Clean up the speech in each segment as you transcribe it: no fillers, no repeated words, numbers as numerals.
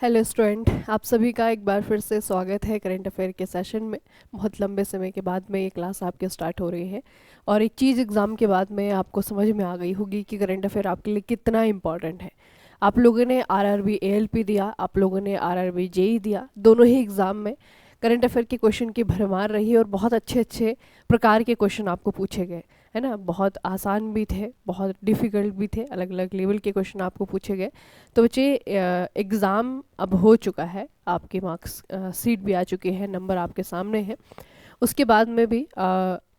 Hello student, आप सभी का एक बार फिर से स्वागत है करंट अफेयर के सेशन में। बहुत लंबे समय के बाद में ये क्लास आपके स्टार्ट हो रही है और एक चीज़ एग्ज़ाम के बाद में आपको समझ में आ गई होगी कि करंट अफेयर आपके लिए कितना इम्पॉर्टेंट है। आप लोगों ने आरआरबी एएलपी दिया, आप लोगों ने आरआरबी जेई दिया, दोनों ही एग्ज़ाम में करंट अफेयर के क्वेश्चन की भरमार रही और बहुत अच्छे अच्छे प्रकार के क्वेश्चन आपको पूछे गए, है ना। बहुत आसान भी थे, बहुत डिफ़िकल्ट भी थे, अलग अलग लेवल के क्वेश्चन आपको पूछे गए। तो बच्चे, एग्ज़ाम अब हो चुका है, आपके मार्क्स सीट भी आ चुके हैं, नंबर आपके सामने है। उसके बाद में भी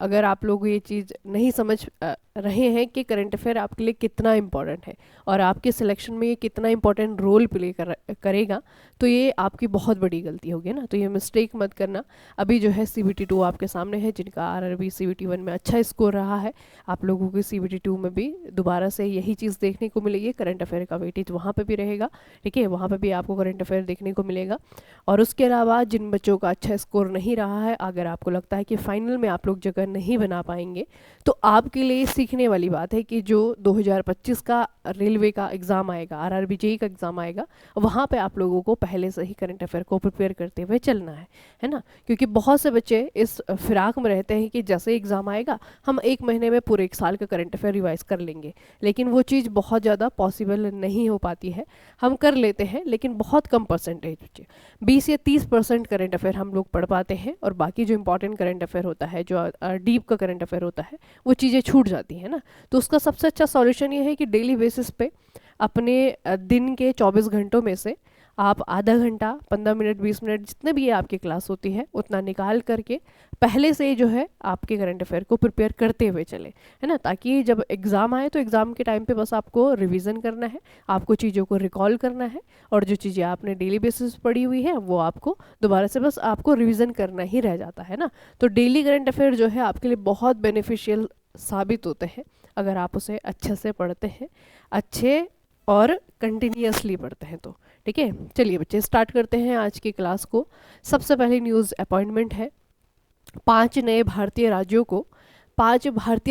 अगर आप लोग ये चीज़ नहीं समझ रहे हैं कि करंट अफेयर आपके लिए कितना इम्पोर्टेंट है और आपके सिलेक्शन में ये कितना इम्पोर्टेंट रोल प्ले करेगा, तो ये आपकी बहुत बड़ी गलती होगी ना। तो ये मिस्टेक मत करना। अभी जो है CBT 2 आपके सामने है, जिनका आरआरबी CBT 1 में अच्छा स्कोर रहा है, आप लोगों की CBT 2 में भी दोबारा से यही चीज़ देखने को मिलेगी। करंट अफेयर का वेटेज वहाँ पर भी रहेगा, ठीक है, वहाँ पर भी आपको करंट अफेयर देखने को मिलेगा। और उसके अलावा जिन बच्चों का अच्छा स्कोर नहीं रहा है, अगर आपको लगता है कि फाइनल में आप लोग जगह नहीं बना पाएंगे, तो आपके लिए सीखने वाली बात है कि जो 2025 का रेलवे का एग्ज़ाम आएगा, आरआरबी जेई का एग्ज़ाम आएगा, वहाँ पे आप लोगों को पहले से ही करंट अफेयर को प्रिपेयर करते हुए चलना है ना। क्योंकि बहुत से बच्चे इस फिराक में रहते हैं कि जैसे एग्ज़ाम आएगा हम एक महीने में पूरे एक साल का करंट अफेयर रिवाइज कर लेंगे, लेकिन वो चीज़ बहुत ज़्यादा पॉसिबल नहीं हो पाती है। हम कर लेते हैं लेकिन बहुत कम परसेंटेज बच्चे, 20 या 30% करंट अफेयर हम लोग पढ़ पाते हैं, और बाकी जो इंपॉर्टेंट करंट अफेयर होता है, जो डीप का करंट अफेयर होता है, वो चीज़ें छूट जाती हैं ना। तो उसका सबसे अच्छा सॉल्यूशन ये है कि डेली बेसिस पे अपने दिन के 24 घंटों में से आप आधा घंटा, 15 मिनट, 20 मिनट, जितने भी ये आपकी क्लास होती है उतना निकाल करके पहले से जो है आपके करंट अफेयर को प्रिपेयर करते हुए चले, है ना। ताकि जब एग्ज़ाम आए तो एग्ज़ाम के टाइम पे बस आपको रिवीजन करना है, आपको चीज़ों को रिकॉल करना है, और जो चीज़ें आपने डेली बेसिस पढ़ी हुई है वो आपको दोबारा से बस आपको रिवीजन करना ही रह जाता है ना। तो डेली करंट अफेयर जो है आपके लिए बहुत बेनिफिशियल साबित होते हैं अगर आप उसे अच्छे से पढ़ते हैं, अच्छे और कंटिन्यूसली पढ़ते हैं तो। ठीक है, चलिए बच्चे स्टार्ट करते हैं आज की क्लास को। सबसे पहले न्यूज़ अपॉइंटमेंट है। 5 भारतीय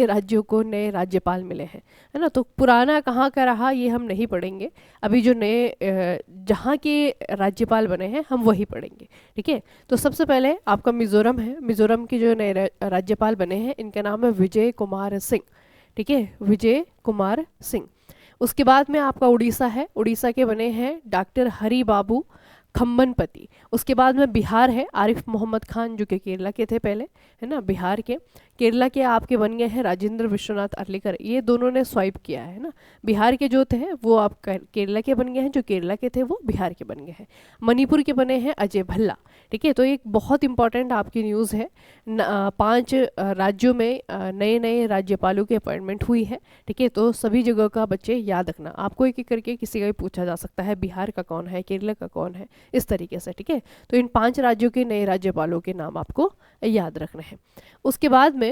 राज्यों को नए राज्यपाल मिले हैं, है ना। तो पुराना कहाँ का रहा ये हम नहीं पढ़ेंगे, अभी जो नए जहाँ के राज्यपाल बने हैं हम वही पढ़ेंगे, ठीक है। तो सबसे पहले आपका मिज़ोरम है। मिज़ोरम के जो नए राज्यपाल बने हैं इनका नाम है विजय कुमार सिंह, ठीक है, विजय कुमार सिंह। उसके बाद में आपका उड़ीसा है। उड़ीसा के बने हैं डॉक्टर हरि बाबू खम्मनपति। उसके बाद में बिहार है, आरिफ मोहम्मद खान, जो कि केरला के थे पहले, है ना, बिहार के। केरला के आपके बन गए हैं राजेंद्र विश्वनाथ अर्लेकर, ये दोनों ने स्वाइप किया है ना। बिहार के जो थे वो आप केरला के बन गए हैं, जो केरला के थे वो बिहार के बन गए हैं। मणिपुर के बने हैं अजय भल्ला, ठीक है। तो एक बहुत इंपॉर्टेंट आपकी न्यूज़ है, 5 राज्यों में नए नए राज्यपालों की अपॉइंटमेंट हुई है, ठीक है। तो सभी जगह का बच्चे याद रखना, आपको एक एक करके किसी का भी पूछा जा सकता है, बिहार का कौन है, केरला का कौन है, इस तरीके से, ठीक है। तो इन 5 राज्यों के नए राज्यपालों के नाम आपको याद रखने हैं। उसके बाद में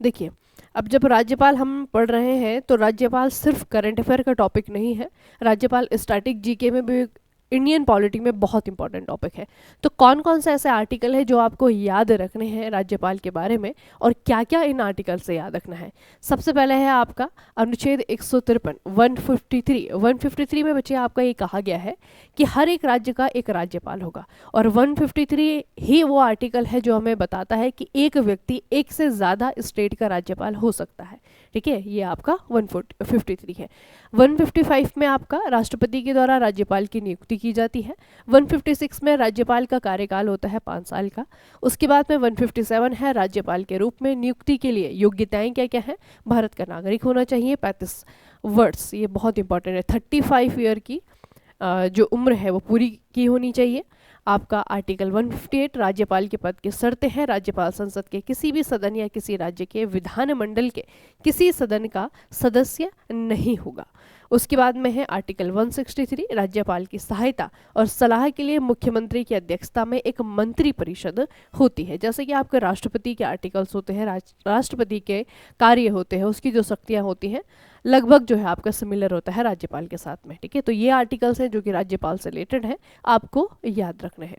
देखिए, अब जब राज्यपाल हम पढ़ रहे हैं तो राज्यपाल सिर्फ करंट अफेयर का टॉपिक नहीं है, राज्यपाल स्टैटिक जीके में भी, इंडियन पॉलिटी में बहुत इंपॉर्टेंट टॉपिक है। तो कौन कौन से ऐसे आर्टिकल है जो आपको याद रखने हैं राज्यपाल के बारे में, और क्या क्या इन आर्टिकल से याद रखना है। सबसे पहले है आपका अनुच्छेद 153, 153 में बच्चे आपका ये कहा गया है कि हर एक राज्य का एक राज्यपाल होगा, और 153 ही वो आर्टिकल है जो हमें बताता है कि एक व्यक्ति एक से ज़्यादा स्टेट का राज्यपाल हो सकता है, ठीक है। ये आपका 153 है। 155 में आपका राष्ट्रपति के द्वारा राज्यपाल की नियुक्ति की जाती है। 156 में राज्यपाल का कार्यकाल होता है 5 साल का। उसके बाद में 157 है राज्यपाल के रूप में नियुक्ति के लिए योग्यताएं क्या क्या है। भारत का नागरिक होना चाहिए, 35 वर्ष, ये बहुत इंपॉर्टेंट है, 35 ईयर की जो उम्र है वो पूरी की होनी चाहिए। आपका आर्टिकल 158 राज्यपाल के पद की शर्तें हैं। राज्यपाल संसद के किसी भी सदन या किसी राज्य के विधानमंडल के किसी सदन का सदस्य नहीं होगा। उसके बाद में है आर्टिकल 163, राज्यपाल की सहायता और सलाह के लिए मुख्यमंत्री की अध्यक्षता में एक मंत्री परिषद होती है। जैसे कि आपके राष्ट्रपति के आर्टिकल्स होते हैं, राष्ट्रपति के कार्य होते हैं, उसकी जो शक्तियाँ होती हैं लगभग जो है आपका सिमिलर होता है राज्यपाल के साथ में, ठीक है। तो ये आर्टिकल्स हैं जो कि राज्यपाल से रिलेटेड है, आपको याद रखने हैं।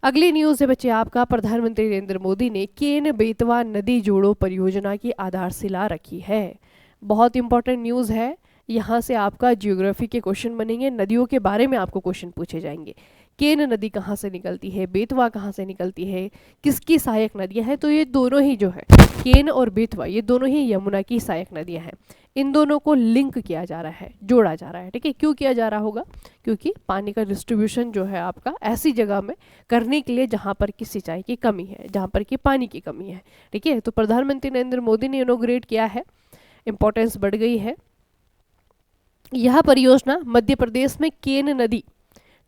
अगली न्यूज़ है बच्चे आपका, प्रधानमंत्री नरेंद्र मोदी ने केन बेतवा नदी जोड़ो परियोजना की आधारशिला रखी है। बहुत इंपॉर्टेंट न्यूज़ है, यहाँ से आपका जियोग्राफी के क्वेश्चन बनेंगे, नदियों के बारे में आपको क्वेश्चन पूछे जाएंगे। केन नदी कहाँ से निकलती है, बेतवा कहाँ से निकलती है, किसकी सहायक नदियाँ हैं, तो ये दोनों ही जो है केन और बेतवा ये दोनों ही यमुना की सहायक नदियाँ हैं। इन दोनों को लिंक किया जा रहा है, जोड़ा जा रहा है। ठीक है, क्यों किया जा रहा होगा? क्योंकि पानी का डिस्ट्रीब्यूशन जो है आपका ऐसी जगह में करने के लिए जहाँ पर कि सिंचाई की कमी है, जहाँ पर कि पानी की कमी है। ठीक है, तो प्रधानमंत्री नरेंद्र मोदी ने इनोग्रेट किया है, इंपॉर्टेंस बढ़ गई है। यह परियोजना मध्य प्रदेश में केन नदी,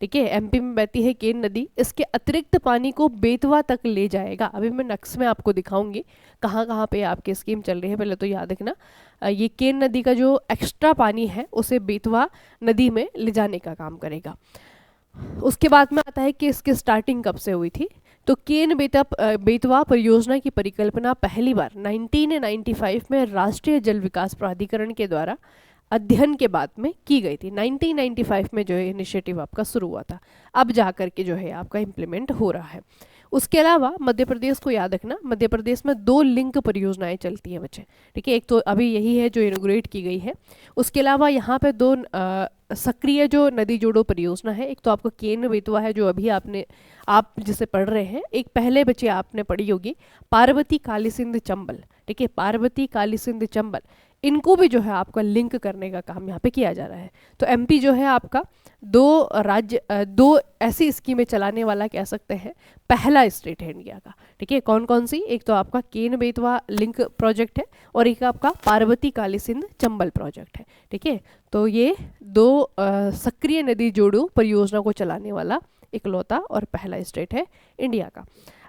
ठीक है, एमपी में बहती है केन नदी, इसके अतिरिक्त पानी को बेतवा तक ले जाएगा। अभी मैं नक्श में आपको दिखाऊंगी कहाँ कहाँ पे आपकी स्कीम चल रही है। पहले तो याद रखना ये केन नदी का जो एक्स्ट्रा पानी है उसे बेतवा नदी में ले जाने का काम करेगा। उसके बाद में आता है कि इसकी स्टार्टिंग कब से हुई थी। तो केन बेतवा परियोजना की परिकल्पना पहली बार 1995 में राष्ट्रीय जल विकास प्राधिकरण के द्वारा अध्ययन के बाद में की गई थी। 1995 में जो है इनिशिएटिव आपका शुरू हुआ था, अब जा कर के जो है आपका इम्प्लीमेंट हो रहा है। उसके अलावा मध्य प्रदेश को याद रखना, मध्य प्रदेश में 2 लिंक परियोजनाएं चलती हैं बच्चे। ठीक है, एक तो अभी यही है जो इनोग्रेट की गई है। उसके अलावा यहाँ पे 2 सक्रिय जो नदी जोड़ो परियोजना है। एक तो आपको केन बेतवा है जो अभी आप जिसे पढ़ रहे हैं, एक पहले बच्चे आपने पढ़ी होगी पार्वती काली सिंध चंबल। ठीक है, पार्वती काली सिंध चंबल, इनको भी जो है आपका लिंक करने का काम यहाँ पे किया जा रहा है। तो एमपी जो है आपका 2 ऐसी स्कीमें चलाने वाला कह सकते हैं पहला स्टेट है इंडिया का। ठीक है, कौन कौन सी? एक तो आपका केन बेतवा लिंक प्रोजेक्ट है और एक आपका पार्वती काली सिंध चंबल प्रोजेक्ट है। ठीक है, तो ये 2 सक्रिय नदी जोड़ो परियोजना को चलाने वाला इकलौता और पहला स्टेट है इंडिया का।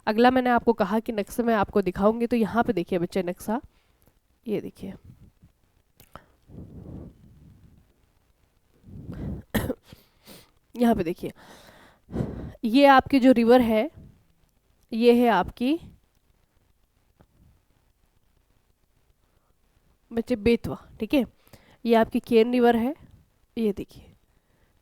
अगला मैंने आपको कहा कि नक्शे में आपको दिखाऊंगी, तो यहाँ पे देखिए बच्चे नक्शा, ये देखिए यहाँ पे देखिए, ये आपकी जो रिवर है ये है आपकी बच्चे बेतवा। ठीक है, ये आपकी केन रिवर है, ये देखिए।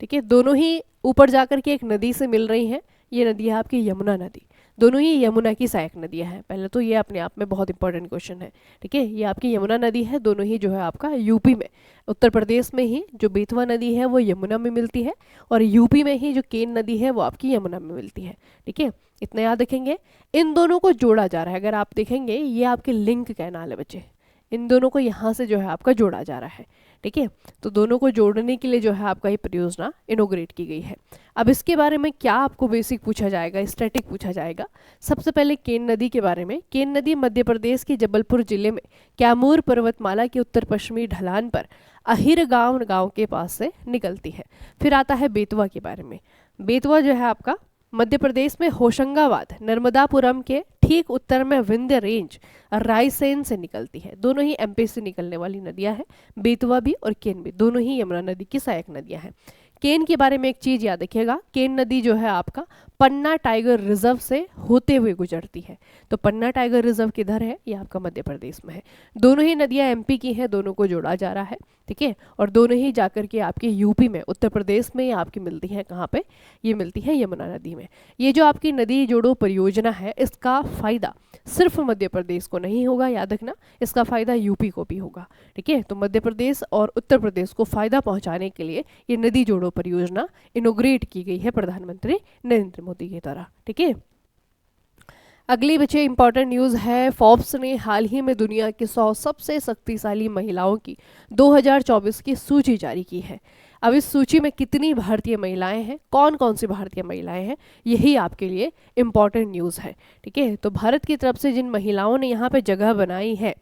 ठीक है, दोनों ही ऊपर जाकर के एक नदी से मिल रही हैं। ये नदी है आपकी यमुना नदी, दोनों ही यमुना की सहायक नदियां हैं। पहले तो ये अपने आप में बहुत इंपॉर्टेंट क्वेश्चन है। ठीक है, ये आपकी यमुना नदी है, दोनों ही जो है आपका यूपी में, उत्तर प्रदेश में ही जो बेतवा नदी है वो यमुना में मिलती है और यूपी में ही जो केन नदी है वो आपकी यमुना में मिलती है। ठीक है, इतना याद रखेंगे। इन दोनों को जोड़ा जा रहा है, अगर आप देखेंगे ये आपके लिंक कैनाल है बच्चे, इन दोनों को यहाँ से जो है आपका जोड़ा जा रहा है। ठीक है, तो दोनों को जोड़ने के लिए जो है आपका ये परियोजना इनोग्रेट की गई है। अब इसके बारे में क्या आपको बेसिक पूछा जाएगा, स्टैटिक पूछा जाएगा। सबसे पहले केन नदी के बारे में। केन नदी मध्य प्रदेश के जबलपुर जिले में कैमूर पर्वतमाला के उत्तर पश्चिमी ढलान पर अहिर गांव के पास से निकलती है। फिर आता है बेतवा के बारे में। बेतवा जो है आपका मध्य प्रदेश में होशंगाबाद नर्मदापुरम के ठीक उत्तर में विंध्य रेंज रायसेन से निकलती है। दोनों ही एमपी से निकलने वाली नदियां हैं, बेतवा भी और केन भी, दोनों ही यमुना नदी की सहायक नदियां हैं। केन के बारे में एक चीज याद रखिएगा, केन नदी जो है आपका पन्ना टाइगर रिजर्व से होते हुए गुजरती है। तो पन्ना टाइगर रिजर्व किधर है? ये आपका मध्य प्रदेश में है। दोनों ही नदियां एमपी की हैं, दोनों को जोड़ा जा रहा है। ठीक है, और दोनों ही जाकर के आपके यूपी में, उत्तर प्रदेश में ये आपकी मिलती है। कहाँ पे ये मिलती है? यमुना नदी में। ये जो आपकी नदी जोड़ो परियोजना है, इसका फायदा सिर्फ मध्य प्रदेश को नहीं होगा, याद रखना, इसका फायदा यूपी को भी होगा। ठीक है, तो मध्य प्रदेश और उत्तर प्रदेश को फायदा पहुंचाने के लिए ये नदी जोड़ो परियोजना इनोग्रेट की गई है प्रधानमंत्री नरेंद्र मोदी के द्वारा। ठीक है, अगली बच्चे इंपॉर्टेंट न्यूज़ है। फोर्ब्स ने हाल ही में दुनिया की 100 सबसे शक्तिशाली महिलाओं की 2024 की सूची जारी की है। अब इस सूची में कितनी भारतीय महिलाएं हैं, कौन कौन सी भारतीय महिलाएं हैं, यही आपके लिए इम्पॉर्टेंट न्यूज़ है। ठीक है, तो भारत की तरफ से जिन महिलाओं ने यहाँ पे जगह बनाई है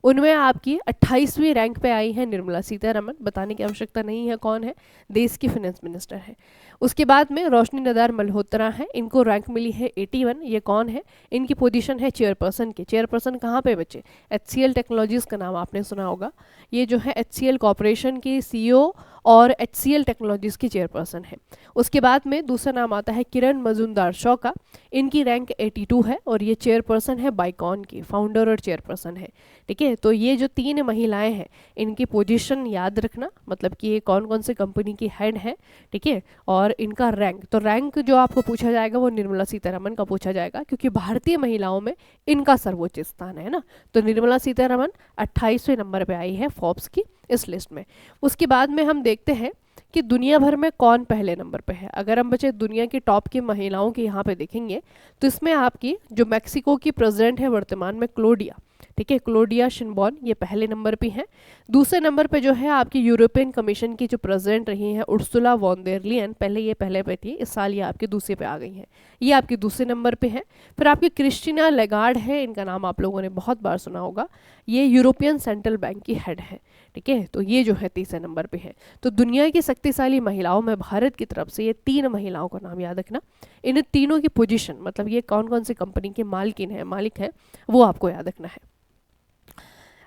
उनमें आपकी 28वीं रैंक पे आई है निर्मला सीतारमण, बताने की आवश्यकता नहीं है कौन है, देश की फाइनेंस मिनिस्टर है। उसके बाद में रोशनी नदार मल्होत्रा है, इनको रैंक मिली है 81। ये कौन है? इनकी पोजीशन है चेयरपर्सन की। चेयरपर्सन कहाँ पे बच्चे? HCL टेक्नोलॉजीज का नाम आपने सुना होगा। ये जो है HCL कॉर्पोरेशन की CEO और HCL टेक्नोलॉजीज की चेयरपर्सन है। उसके बाद में दूसरा नाम आता है किरण मजुमदार शॉ का, इनकी रैंक 82 है और ये चेयरपर्सन है बाइकॉन की, फाउंडर और चेयरपर्सन है। ठीक है, तो ये जो 3 महिलाएं हैं इनकी पोजीशन याद रखना, मतलब कि ये कौन कौन से कंपनी की हेड है। ठीक है, और इनका रैंक, तो रैंक जो आपको पूछा जाएगा वो निर्मला सीतारमण का पूछा जाएगा, क्योंकि भारतीय महिलाओं में इनका सर्वोच्च स्थान है ना। तो निर्मला सीतारमण 28वें नंबर पे आई है फोर्ब्स की इस लिस्ट में। उसके बाद में हम देखते हैं कि दुनिया भर में कौन पहले नंबर पे है। अगर हम बच्चे दुनिया की टॉप की महिलाओं की यहाँ पे देखेंगे तो इसमें आपकी जो मैक्सिको की प्रेसिडेंट है वर्तमान में, क्लोडिया, ठीक है, क्लोडिया शिनबॉर्न, ये पहले नंबर पे है। दूसरे नंबर पे जो है आपकी यूरोपियन कमीशन की जो प्रेसिडेंट रही हैं उर्सुला वॉन देर लियन, पहले ये पहले पे थी, इस साल ये आपके दूसरे पे आ गई हैं, ये आपके दूसरे नंबर पे है। फिर आपकी क्रिस्टीना लेगार्ड है, इनका नाम आप लोगों ने बहुत बार सुना होगा, ये यूरोपियन सेंट्रल बैंक की हेड है, ठीक है, तो ये जो है तीसरे नंबर पे है। तो दुनिया की शक्तिशाली महिलाओं में भारत की तरफ से ये 3 महिलाओं का नाम याद रखना। इन तीनों की पोजीशन, मतलब ये कौन कौन सी कंपनी की मालकिन है, मालिक है, वो आपको याद रखना है।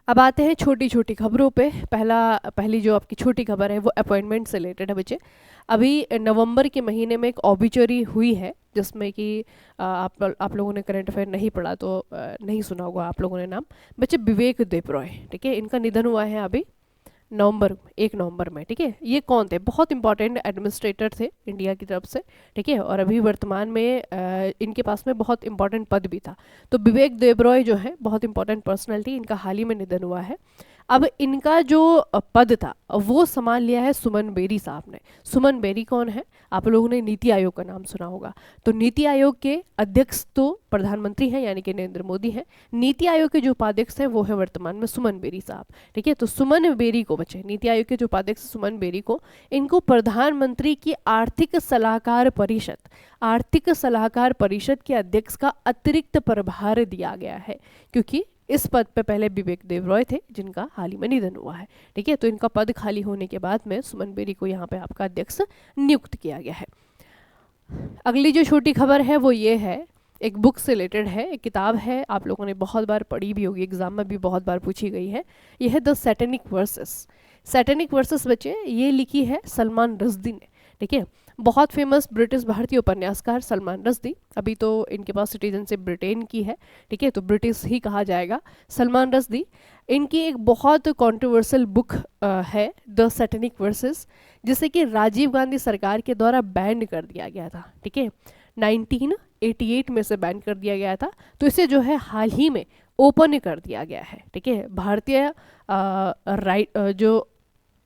अब आते हैं छोटी छोटी खबरों पे। पहली जो आपकी छोटी खबर है वो अपॉइंटमेंट से रिलेटेड है बच्चे। अभी नवंबर के महीने में एक ऑबिचरी हुई है जिसमें कि आप लोगों ने करंट अफेयर नहीं पढ़ा तो नहीं सुना होगा आप लोगों ने नाम। बच्चे विवेक देबरॉय, ठीक है, इनका निधन हुआ है अभी 1 नवंबर में, ठीक है। ये कौन थे? बहुत इंपॉर्टेंट एडमिनिस्ट्रेटर थे इंडिया की तरफ से, ठीक है, और अभी वर्तमान में इनके पास में बहुत इंपॉर्टेंट पद भी था। तो विवेक देबरॉय जो है बहुत इंपॉर्टेंट पर्सनैलिटी, इनका हाल ही में निधन हुआ है। अब इनका जो पद था वो संभाल लिया है सुमन बेरी साहब ने। सुमन बेरी कौन है? आप लोगों ने नीति आयोग का नाम सुना होगा। तो नीति आयोग के अध्यक्ष तो प्रधानमंत्री हैं यानी कि नरेंद्र मोदी हैं। नीति आयोग के जो उपाध्यक्ष हैं वो है वर्तमान में सुमन बेरी साहब, ठीक है। तो सुमन बेरी को बचे, नीति आयोग के जो उपाध्यक्ष सुमन बेरी को, इनको प्रधानमंत्री की आर्थिक सलाहकार परिषद के अध्यक्ष का अतिरिक्त प्रभार दिया गया है, क्योंकि इस पद पे पहले विवेक देबरॉय थे जिनका हाल ही में निधन हुआ है, ठीक है। तो इनका पद खाली होने के बाद में सुमन बेरी को यहाँ पे आपका अध्यक्ष नियुक्त किया गया है। अगली जो छोटी खबर है वो ये है, एक बुक से रिलेटेड है, एक किताब है, आप लोगों ने बहुत बार पढ़ी भी होगी, एग्जाम में भी बहुत बार पूछी गई है। यह है द सैटेनिक वर्सेस बच्चे, ये लिखी है सलमान रश्दी ने, ठीक है। बहुत फेमस ब्रिटिश भारतीय उपन्यासकार सलमान रश्दी, अभी तो इनके पास सिटीजनशिप ब्रिटेन की है, ठीक है, तो ब्रिटिश ही कहा जाएगा। सलमान रश्दी, इनकी एक बहुत कंट्रोवर्शियल बुक है द सैटेनिक वर्सेस, जिसे कि राजीव गांधी सरकार के द्वारा बैन कर दिया गया था, ठीक है, 1988 में से बैन कर दिया गया था। तो इसे जो है हाल ही में ओपन कर दिया गया है, ठीक है। भारतीय जो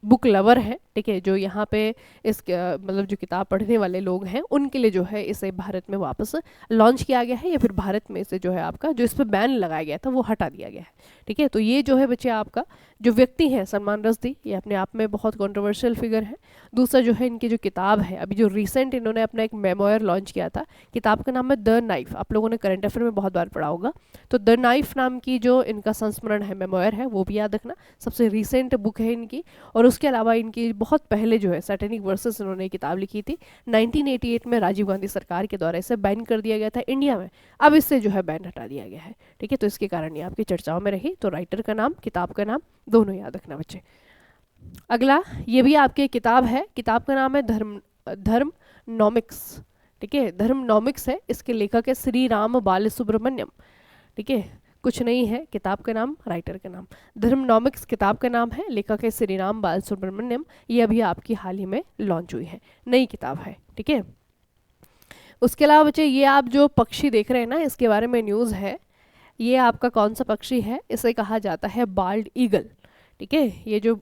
बुक लवर है, ठीक है, जो यहाँ पे इस मतलब जो किताब पढ़ने वाले लोग हैं उनके लिए जो है इसे भारत में वापस लॉन्च किया गया है, या फिर भारत में इसे जो है आपका जो इस पर बैन लगाया गया था वो हटा दिया गया है, ठीक है। तो ये जो है बच्चे आपका जो व्यक्ति है सलमान रश्दी, ये अपने आप में बहुत कंट्रोवर्शियल फिगर है। दूसरा जो है इनकी जो किताब है, अभी जो रिसेंट इन्होंने अपना एक मेमोयर लॉन्च किया था, किताब का नाम है द नाइफ, आप लोगों ने करंट अफेयर में बहुत बार पढ़ा होगा। तो द नाइफ नाम की जो इनका संस्मरण है, मेमोयर है, वो भी याद रखना, सबसे रिसेंट बुक है इनकी। और उसके अलावा इनकी बहुत पहले जो है सैटेनिक वर्सेस इन्होंने किताब लिखी थी 1988 में, राजीव गांधी सरकार के द्वारा इसे बैन कर दिया गया था इंडिया में, अब इससे जो है बैन हटा दिया गया है, ठीक है। तो इसके कारण ये आपकी चर्चाओं में रही। तो राइटर का नाम, किताब का नाम दोनों याद रखना बच्चे। अगला ये भी आपकी किताब है, किताब का नाम है धर्मनॉमिक्स, ठीक है, धर्मनॉमिक्स है, इसके लेखक है श्री राम बालसुब्रमण्यम, ठीक है, कुछ नहीं है किताब का नाम, राइटर का नाम। धर्मनॉमिक्स किताब का नाम है, लेखक है श्री राम बालसुब्रमण्यम, ये अभी आपकी हाल ही में लॉन्च हुई है, नई किताब है, ठीक है। उसके अलावा बच्चे ये आप जो पक्षी देख रहे हैं ना, इसके बारे में न्यूज़ है, ये आपका कौन सा पक्षी है? इसे कहा जाता है बाल्ड ईगल, ठीक है। ये जो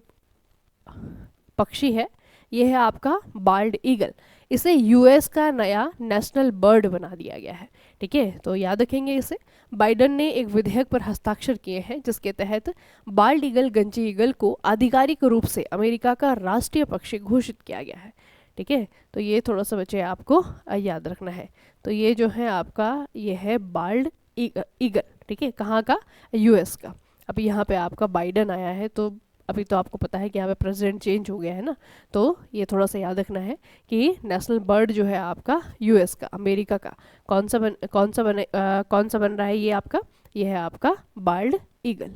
पक्षी है ये है आपका बाल्ड ईगल, इसे यूएस का नया नेशनल बर्ड बना दिया गया है, ठीक है। तो याद रखेंगे इसे। बाइडन ने एक विधेयक पर हस्ताक्षर किए हैं जिसके तहत बाल्ड ईगल, गंजी ईगल को आधिकारिक रूप से अमेरिका का राष्ट्रीय पक्षी घोषित किया गया है, ठीक है। तो ये थोड़ा सा बच्चे आपको याद रखना है। तो ये जो है आपका ये है बाल्ड ईगल, ठीक है, कहाँ का? यूएस का। अभी यहाँ पे आपका बाइडन आया है, तो अभी तो आपको पता है कि यहाँ पे प्रेसिडेंट चेंज हो गया है ना, तो ये थोड़ा सा याद रखना है कि नेशनल बर्ड जो है आपका यूएस का, अमेरिका का कौन सा बन रहा है? ये आपका, ये है आपका बाल्ड ईगल।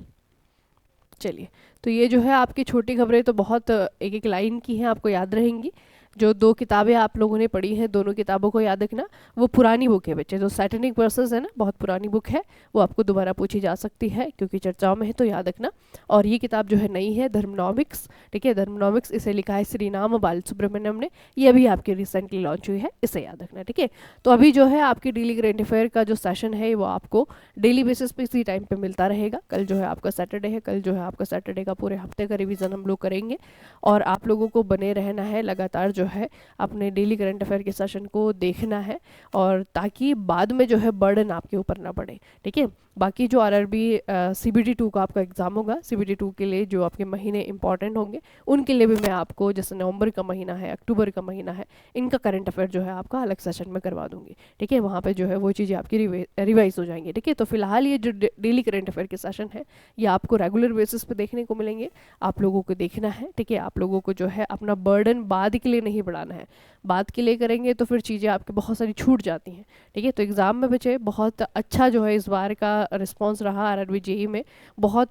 चलिए, तो ये जो है आपकी छोटी खबरें तो बहुत एक एक लाइन की हैं, आपको याद रहेंगी। जो 2 किताबें आप लोगों ने पढ़ी हैं, दोनों किताबों को याद रखना। वो पुरानी बुक है बच्चे, जो सैटेनिक वर्सेस है ना, बहुत पुरानी बुक है, वो आपको दोबारा पूछी जा सकती है क्योंकि चर्चाओं में है, तो याद रखना। और ये किताब जो है नई है, धर्मनॉमिक्स, ठीक है, धर्मनॉमिक्स, इसे लिखा है श्री राम बालसुब्रमण्यम ने। ये अभी आपकी रिसेंटली लॉन्च हुई है, इसे याद रखना, ठीक है। तो अभी जो है आपकी डेली करेंट अफेयर का जो सेशन है वो आपको डेली बेसिस पे इसी टाइम पे मिलता रहेगा। कल जो है आपका सैटरडे है, कल जो है आपका सैटरडे का पूरे हफ्ते का रिवीजन हम लोग करेंगे, और आप लोगों को बने रहना है लगातार, जो है अपने डेली करंट अफेयर के सेशन को देखना है, और ताकि बाद में जो है बर्डन आपके ऊपर ना पड़े, ठीक है। बाकी जो आरआरबी सीबीटी 2 का आपका एग्ज़ाम होगा, सीबीटी 2 के लिए जो आपके महीने इंपॉर्टेंट होंगे, उनके लिए भी मैं आपको, जैसे नवंबर का महीना है, अक्टूबर का महीना है, इनका करंट अफेयर जो है आपका अलग सेशन में करवा दूंगी, ठीक है। वहाँ पे जो है वो चीज़ें आपकी रिवाइज हो जाएंगी, ठीक है। तो फिलहाल ये जो डेली करंट अफेयर के सेशन है, ये आपको रेगुलर बेसिस पे देखने को मिलेंगे, आप लोगों को देखना है, ठीक है। आप लोगों को जो है अपना बर्डन बाद के लिए नहीं बढ़ाना है, बाद के लिए करेंगे तो फिर चीज़ें आपकी बहुत सारी छूट जाती हैं, ठीक है। तो एग्ज़ाम में बचे बहुत अच्छा जो है इस बार का रिस्पांस रहा आरआरबी जेई में। बहुत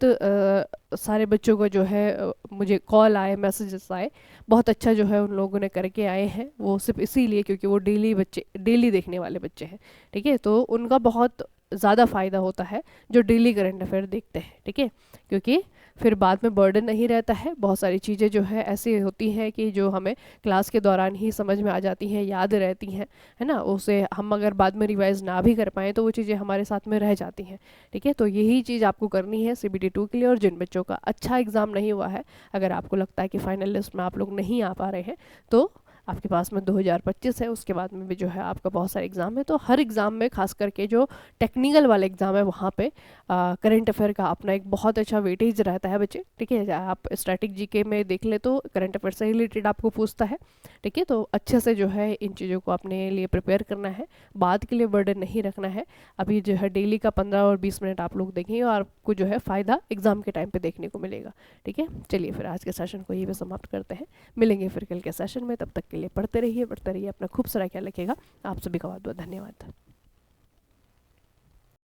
सारे बच्चों को जो है मुझे कॉल आए, मैसेजेस आए, बहुत अच्छा जो है उन लोगों ने करके आए हैं। वो सिर्फ इसीलिए क्योंकि वो डेली देखने वाले बच्चे हैं, ठीक है। तो उनका बहुत ज़्यादा फ़ायदा होता है जो डेली करंट अफेयर देखते हैं, ठीक है, क्योंकि फिर बाद में बर्डन नहीं रहता है। बहुत सारी चीज़ें जो है ऐसी होती हैं कि जो हमें क्लास के दौरान ही समझ में आ जाती हैं, याद रहती हैं, है ना। उसे हम अगर बाद में रिवाइज ना भी कर पाएँ तो वो चीज़ें हमारे साथ में रह जाती हैं, ठीक है। तो यही चीज़ आपको करनी है सीबीटी 2 के लिए। और जिन बच्चों का अच्छा एग्ज़ाम नहीं हुआ है, अगर आपको लगता है कि फाइनल लिस्ट में आप लोग नहीं आ पा रहे हैं, तो आपके पास में 2025 है, उसके बाद में भी जो है आपका बहुत सारे एग्ज़ाम है। तो हर एग्ज़ाम में खास करके जो टेक्निकल वाले एग्ज़ाम है, वहाँ पे करंट अफेयर का अपना एक बहुत अच्छा वेटेज रहता है बच्चे, ठीक है। आप स्टैटिक जीके में देख ले तो करंट अफेयर से रिलेटेड आपको पूछता है, ठीक है। तो अच्छे से जो है इन चीज़ों को अपने लिए प्रिपेयर करना है, बाद के लिए बर्डन नहीं रखना है। अभी जो है डेली का 15 और 20 मिनट आप लोग देखेंगे और आपको जो है फ़ायदा एग्ज़ाम के टाइम पे देखने को मिलेगा, ठीक है। चलिए फिर आज के सेशन को यही पे समाप्त करते हैं, मिलेंगे फिर कल के सेशन में। तब तक के लिए पढ़ते रहिए, अपना खूब सारा ख्याल रखिएगा। आप सभी का बहुत बहुत धन्यवाद।